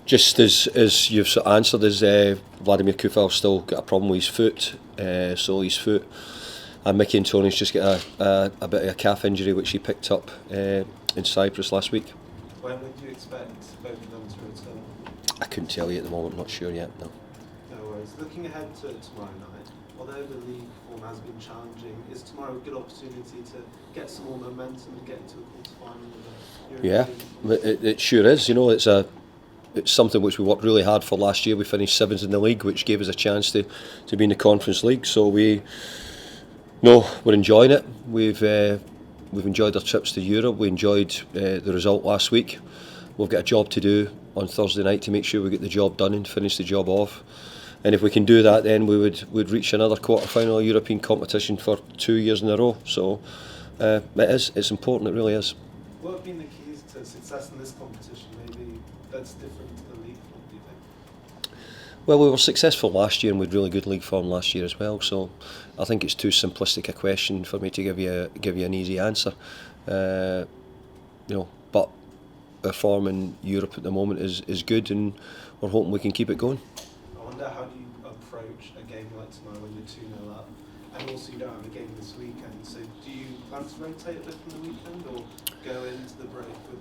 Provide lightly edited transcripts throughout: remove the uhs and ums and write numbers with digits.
Just as you've sort of answered, is Vladimir Kufal's still got a problem with his foot, his foot, and Mickey Antoni's just got a bit of a calf injury which he picked up in Cyprus last week. When would you expect both of them to return? I couldn't tell you at the moment, not sure yet, no. No worries. Looking ahead to tomorrow night, although the league form has been challenging, is tomorrow a good opportunity to get some more momentum and get into a quarter-final of the European? Yeah, it sure is. You know, it's something which we worked really hard for last year. We finished 7th in the league, which gave us a chance to be in the Conference League. So we're enjoying it. We've enjoyed our trips to Europe. We enjoyed the result last week. We've got a job to do on Thursday night to make sure we get the job done and finish the job off. And if we can do that, then we'd reach another quarter-final European competition for 2 years in a row. So it's important. It really is. What have been the keys to success in this competition? Maybe that's different to the league form, do you think? Well, we were successful last year and we had really good league form last year as well. So I think it's too simplistic a question for me to give you an easy answer. But our form in Europe at the moment is good, and we're hoping we can keep it going. I wonder, how do you approach a game like tomorrow when you're 2-0 up, and also you don't have a game this weekend? So do you plan to rotate a bit from the weekend, or go into the break with?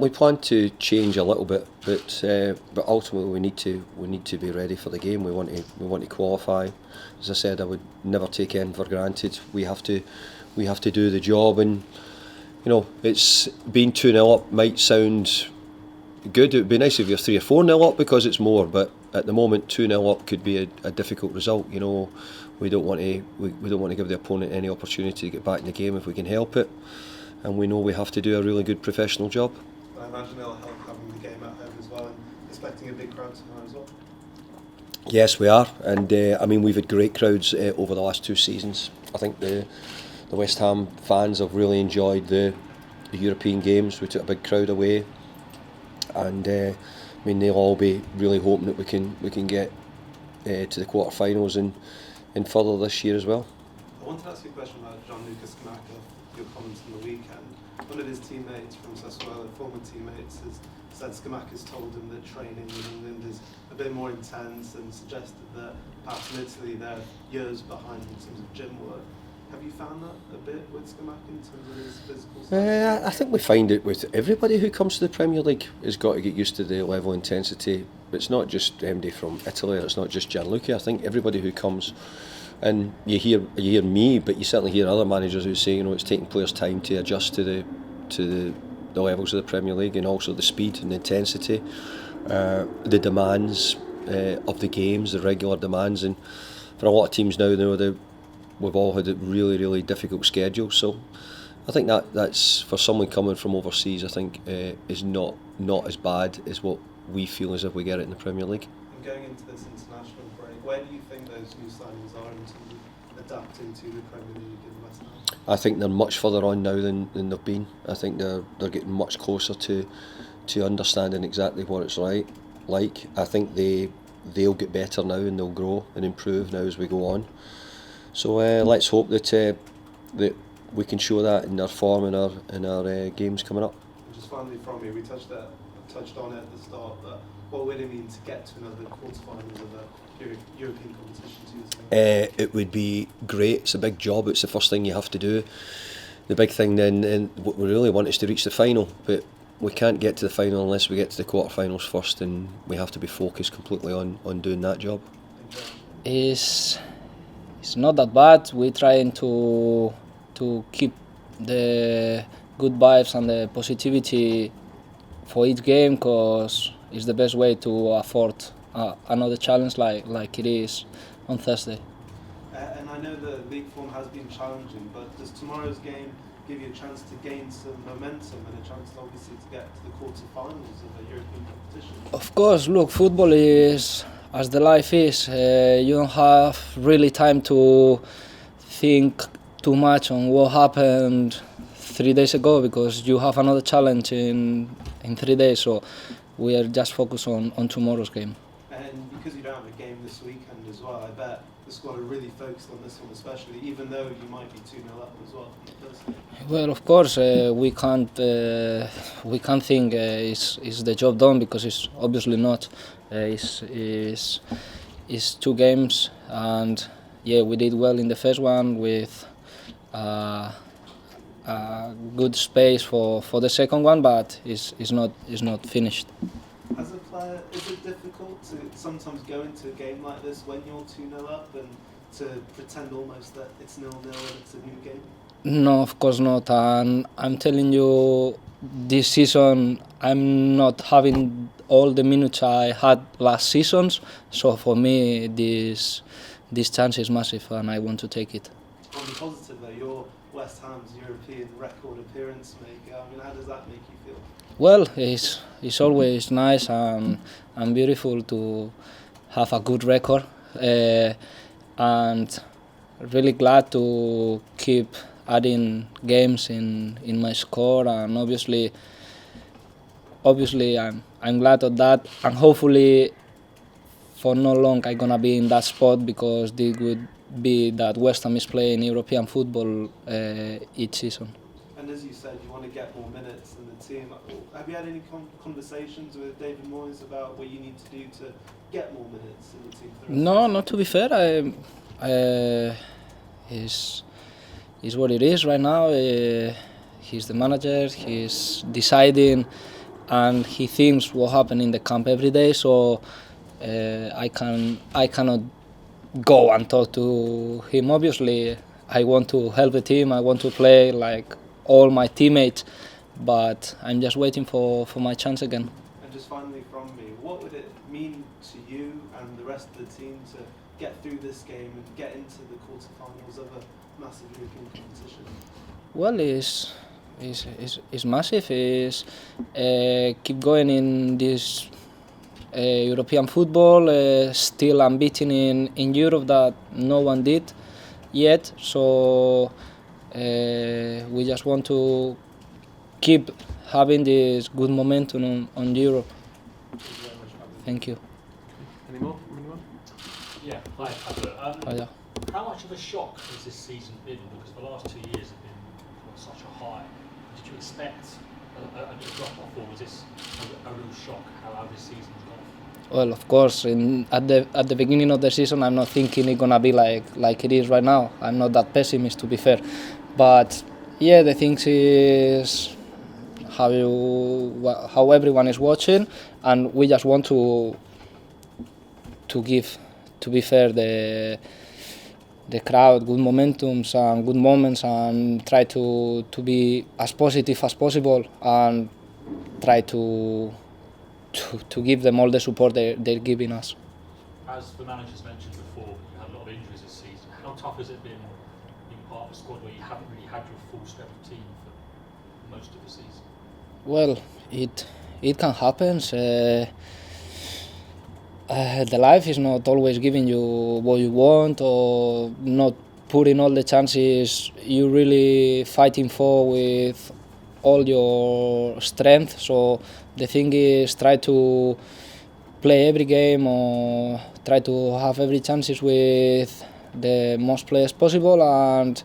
We plan to change a little bit, but ultimately we need to be ready for the game. We want to qualify. As I said, I would never take anything for granted. We have to do the job, and it's being 2-0 up might sound good. It would be nice if you're 3 or 4-0 up because it's more, but at the moment 2-0 up could be a difficult result. We don't want to give the opponent any opportunity to get back in the game if we can help it, and we know we have to do a really good professional job. I imagine it'll help having the game at home as well, and expecting a big crowd tomorrow as well. Yes, we are, and we've had great crowds over the last 2 seasons. I think the West Ham fans have really enjoyed the European games. We took a big crowd away, and they'll all be really hoping that we can get to the quarter-finals and further this year as well. I wanted to ask you a question about Gianluca Scamacca, your comments on the weekend. One of his teammates from Sassuolo, former teammates, has said Scamacca's told him that training in England is a bit more intense, and suggested that perhaps in Italy they're years behind in terms of gym work. Have you found that a bit with Scamacca in terms of his physical side? I think we find it with everybody who comes to the Premier League has got to get used to the level of intensity. It's not just MD from Italy, it's not just Gianluca. I think everybody who comes, and you hear me, but you certainly hear other managers who say it's taking players time to adjust to the levels of the Premier League, and also the speed and the intensity, the demands of the games, the regular demands, and for a lot of teams now, we've all had a really, really difficult schedule. So I think that's for someone coming from overseas, I think is not as bad as what we feel as if we get it in the Premier League. And going into this international break, where do you think those new signings are in terms of adapting to the Premier League in West Ham? I think they're much further on now than they've been. I think they're getting much closer to understanding exactly what it's like. I think they'll get better now, and they'll grow and improve now as we go on. So let's hope that we can show that in our form in our games coming up. Just finally from you, we touched on it at the start, but what would it mean to get to another quarterfinals of a European competition? It would be great. It's a big job. It's the first thing you have to do. The big thing then, and what we really want is to reach the final, but we can't get to the final unless we get to the quarterfinals first, and we have to be focused completely on doing that job. It's not that bad. We're trying to keep the good vibes and the positivity for each game, because it's the best way to afford another challenge like it is on Thursday. And I know the league form has been challenging, but does tomorrow's game give you a chance to gain some momentum and a chance obviously to get to the quarter-finals of the European competition? Of course, look, football is as the life is. You don't have really time to think too much on what happened 3 days ago, because you have another challenge in 3 days. So we are just focused on tomorrow's game. And And because you don't have a game this weekend as well, I bet the squad are really focused on this one especially, even though you might be 2-0 up as well from the first game. Well, of course, we can't think is the job done, because it's obviously not. It's 2 games, and yeah, we did well in the first one with good space for the second one, but it's not finished. As a player, is it difficult to sometimes go into a game like this when you're 2-0 up and to pretend almost that it's 0-0 and it's a new game? No, of course not. And I'm telling you, this season I'm not having all the minutes I had last seasons. So for me, this chance is massive, and I want to take it. On the positive though, you're West Ham's European record appearance maker. I mean, how does that make you feel? Well, it's always nice and beautiful to have a good record, and really glad to keep adding games in my score, and obviously I'm glad of that, and hopefully for not long I'm gonna be in that spot, because this would be that West Ham is playing European football each season. And as you said, you want to get more minutes in the team. Have you had any conversations with David Moyes about what you need to do to get more minutes in the team? No, not to be fair. Is what it is right now. He's the manager. He's deciding, and he thinks what happened in the camp every day. So I cannot go and talk to him. Obviously, I want to help the team. I want to play like all my teammates, but I'm just waiting for my chance again. And just finally from me, what would it mean to you and the rest of the team to get through this game and get into the quarterfinals of a massive European competition? Well, it's massive. It's keep going in this European football, still unbeaten in Europe that no one did yet. So we just want to keep having this good momentum on Europe. Thank you. Any more from anyone? Yeah, hi Pablo. Oh, yeah. How much of a shock has this season been? Because the last 2 years have been on such a high. Did you expect a drop off, or was this a real shock how this season's gone? Well, of course, at the beginning of the season, I'm not thinking it's gonna be like it is right now. I'm not that pessimist, to be fair. But yeah, the thing is how everyone is watching, and we just want to give, to be fair, the crowd good momentums and good moments, and try to be as positive as possible, and try to give them all the support they're giving us. As the managers mentioned before, you had a lot of injuries this season. How tough has it been being part of a squad where you haven't really had your full strength team for most of the season? Well, it can happen. The life is not always giving you what you want, or not putting all the chances you're really fighting for with all your strength. So the thing is, try to play every game, or try to have every chances with the most players possible, and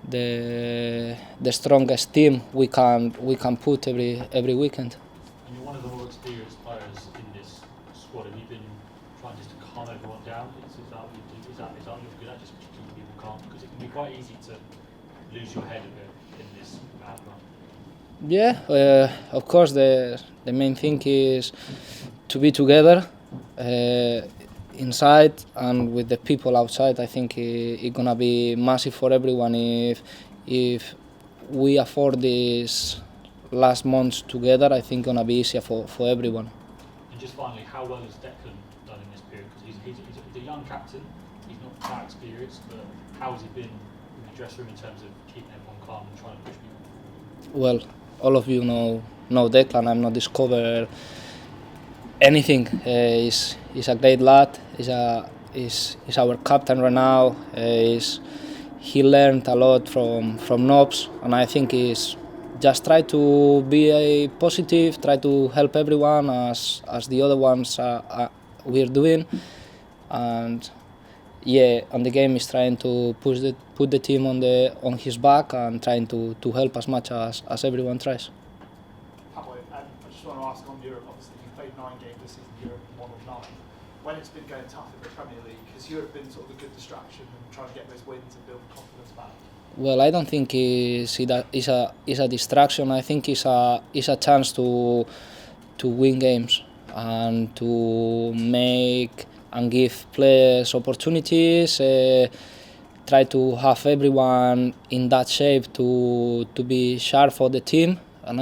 the strongest team we can put every weekend. And you're one of the more experienced players in this squad. Have you been trying just to calm everyone down? Is that what you do? Is that what you're good at, just keeping people calm? Because it can be quite easy to lose your head a bit in this mad run. Yeah, of course, the main thing is to be together inside and with the people outside. I think it's gonna be massive for everyone if we afford these last months together. I think it's gonna be easier for everyone. And just finally, how well has Declan done in this period? Because he's a young captain, he's not that experienced, but how has he been in the dressing room in terms of keeping everyone calm and trying to push people? Well, all of you know Declan. I'm not discover anything. He's a great lad. He's our captain right now. He learned a lot from Nobs, and I think he's just try to be a positive, try to help everyone as the other ones we're doing, and yeah, on the game is trying to put the team on his back and trying to help as much as everyone tries. Pablo, I just want to ask on Europe. Obviously, you've played 9 games this season, Europe 1 of 9. When it's been going tough in the Premier League, has Europe been sort of a good distraction and trying to get those wins and build confidence back? Well, I don't think it's a distraction. I think it's a chance to win games and to make and give players opportunities. Try to have everyone in that shape to be sharp for the team. And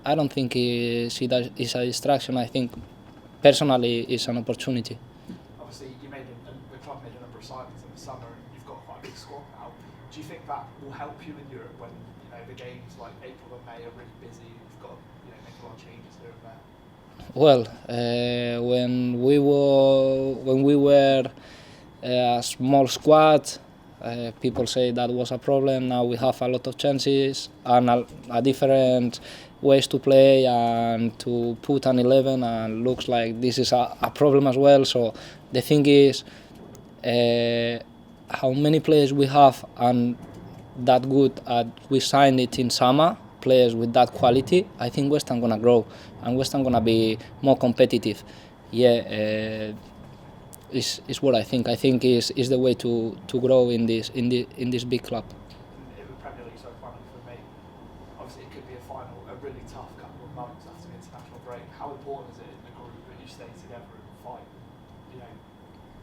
I don't think it's a distraction. I think personally it's an opportunity. Obviously, the club made a number of signings in the summer, and you've got quite a big squad now. Do you think that will help you in Europe when the games like April and May are really busy? You've got to make a lot of changes here and there. Well, when we were a small squad, people say that was a problem. Now we have a lot of chances and a different ways to play and to put an 11, and looks like this is a problem as well. So the thing is how many players we have and that good. We signed it in summer. Players with that quality, I think West Ham gonna grow and West Ham gonna be more competitive. Yeah, is what I think. I think is the way to grow in this big club. In the Premier League so far for me, obviously it could be a really tough couple of months after the international break. How important is it in the group that you stay together and fight?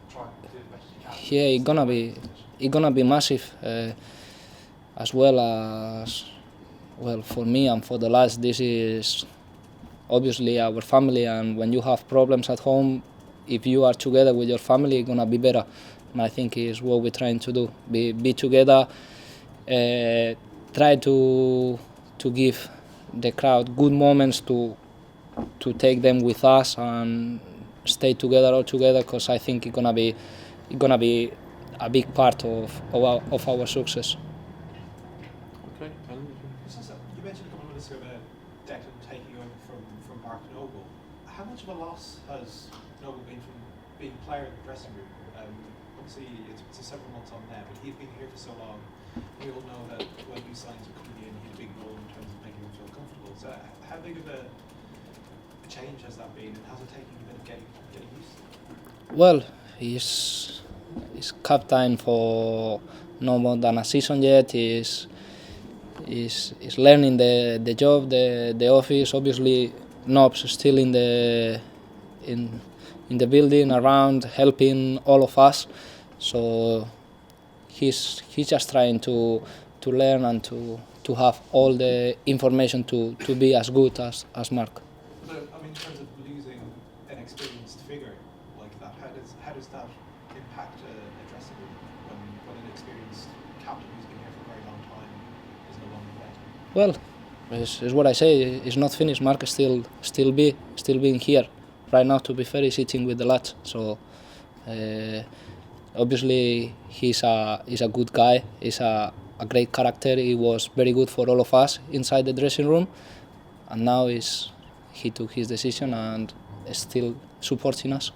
Try and do the best you can. Yeah, it's gonna be massive, as well as. Well, for me and for the lads, this is obviously our family, and when you have problems at home, if you are together with your family, it's gonna be better. And I think is what we're trying to do: be together, try to give the crowd good moments to take them with us and stay together all together, because I think it's gonna be a big part of our success. Okay, and You mentioned a couple of minutes ago about Declan taking over from Mark Noble. How much of a loss has Noble been from being a player in the dressing room? Obviously, it's several months on now, but he's been here for so long. We all know that when new signings were coming in, he had a big role in terms of making him feel comfortable. So how big of a change has that been, and has it taken a bit of getting used to? Well, he's captain for no more than a season yet. Is learning the job, the office. Obviously, Nob's still in the building around, helping all of us. So he's just trying to learn and to have all the information to be as good as Mark. But in terms of losing an experienced figure like that, how does that impact a dressing room when an experienced captain who's been here for a very long time is no longer there? Well, is what I say. It's not finished. Mark is still being here right now. To be fair, he's sitting with the lads. So obviously he's a good guy. He's a great character. He was very good for all of us inside the dressing room, and now he took his decision and is still supporting us.